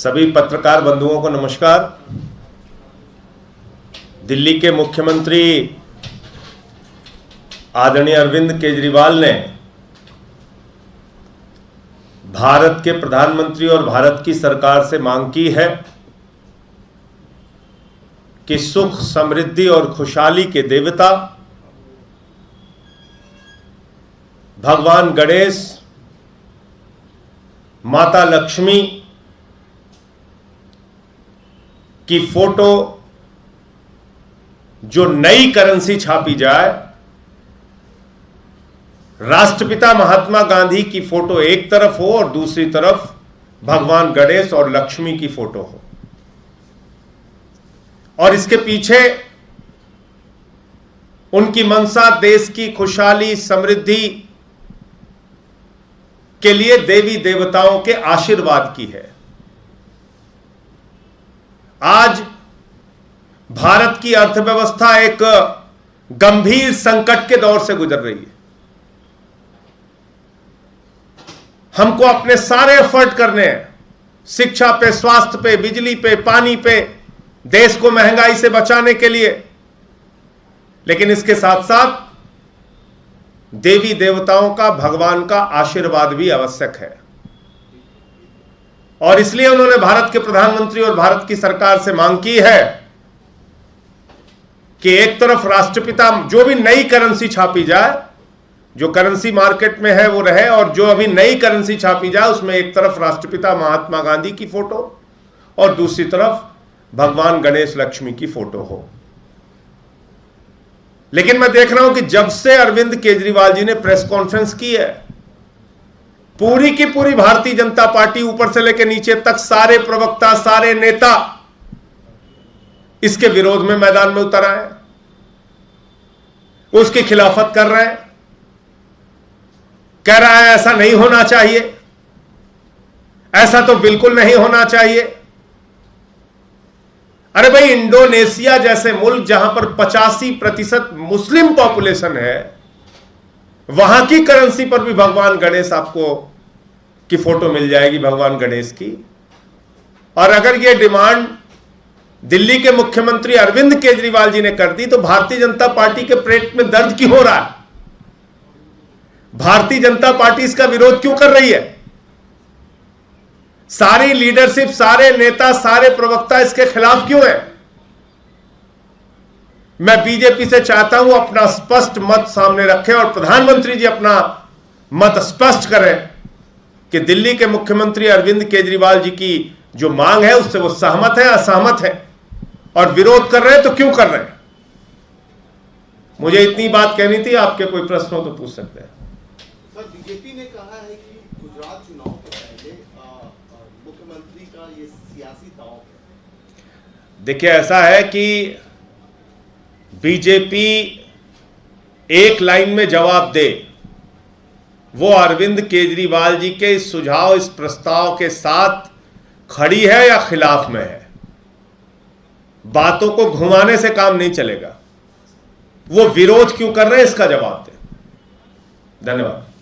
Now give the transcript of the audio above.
सभी पत्रकार बंधुओं को नमस्कार। दिल्ली के मुख्यमंत्री आदरणीय अरविंद केजरीवाल ने भारत के प्रधानमंत्री और भारत की सरकार से मांग की है कि सुख, समृद्धि और खुशहाली के देवता भगवान गणेश, माता लक्ष्मी की फोटो जो नई करेंसी छापी जाए, राष्ट्रपिता महात्मा गांधी की फोटो एक तरफ हो और दूसरी तरफ भगवान गणेश और लक्ष्मी की फोटो हो, और इसके पीछे उनकी मंशा देश की खुशहाली, समृद्धि के लिए देवी देवताओं के आशीर्वाद की है। आज भारत की अर्थव्यवस्था एक गंभीर संकट के दौर से गुजर रही है। हमको अपने सारे एफर्ट करने हैं, शिक्षा पे, स्वास्थ्य पे, बिजली पे, पानी पे, देश को महंगाई से बचाने के लिए, लेकिन इसके साथ साथ देवी देवताओं का, भगवान का आशीर्वाद भी आवश्यक है। और इसलिए उन्होंने भारत के प्रधानमंत्री और भारत की सरकार से मांग की है कि एक तरफ राष्ट्रपिता, जो भी नई करेंसी छापी जाए, जो करेंसी मार्केट में है वो रहे, और जो अभी नई करेंसी छापी जाए उसमें एक तरफ राष्ट्रपिता महात्मा गांधी की फोटो और दूसरी तरफ भगवान गणेश, लक्ष्मी की फोटो हो। लेकिन मैं देख रहा हूं कि जब से अरविंद केजरीवाल जी ने प्रेस कॉन्फ्रेंस की है, पूरी की पूरी भारतीय जनता पार्टी ऊपर से लेकर नीचे तक सारे प्रवक्ता, सारे नेता इसके विरोध में मैदान में उतर आए, उसकी खिलाफत कर रहे हैं, कह रहा है ऐसा नहीं होना चाहिए, ऐसा तो बिल्कुल नहीं होना चाहिए। अरे भाई, इंडोनेशिया जैसे मुल्क जहां पर 85% मुस्लिम पॉपुलेशन है, वहां की करेंसी पर भी भगवान गणेश आपको की फोटो मिल जाएगी, भगवान गणेश की। और अगर यह डिमांड दिल्ली के मुख्यमंत्री अरविंद केजरीवाल जी ने कर दी तो भारतीय जनता पार्टी के पेट में दर्द क्यों हो रहा है? भारतीय जनता पार्टी इसका विरोध क्यों कर रही है? सारी लीडरशिप, सारे नेता, सारे प्रवक्ता इसके खिलाफ क्यों है? मैं बीजेपी से चाहता हूं अपना स्पष्ट मत सामने रखें और प्रधानमंत्री जी अपना मत स्पष्ट करें कि दिल्ली के मुख्यमंत्री अरविंद केजरीवाल जी की जो मांग है उससे वो सहमत है, असहमत है, और विरोध कर रहे हैं तो क्यों कर रहे हैं। मुझे इतनी बात कहनी थी। आपके कोई प्रश्न हो तो पूछ सकते हैं। सर, बीजेपी ने कहा है कि गुजरात चुनाव के पहले मुख्यमंत्री का ये सियासी दांव है। देखिए, ऐसा है कि बीजेपी एक लाइन में जवाब दे, वो अरविंद केजरीवाल जी के इस सुझाव, इस प्रस्ताव के साथ खड़ी है या खिलाफ में है। बातों को घुमाने से काम नहीं चलेगा। वो विरोध क्यों कर रहे हैं इसका जवाब दे। धन्यवाद।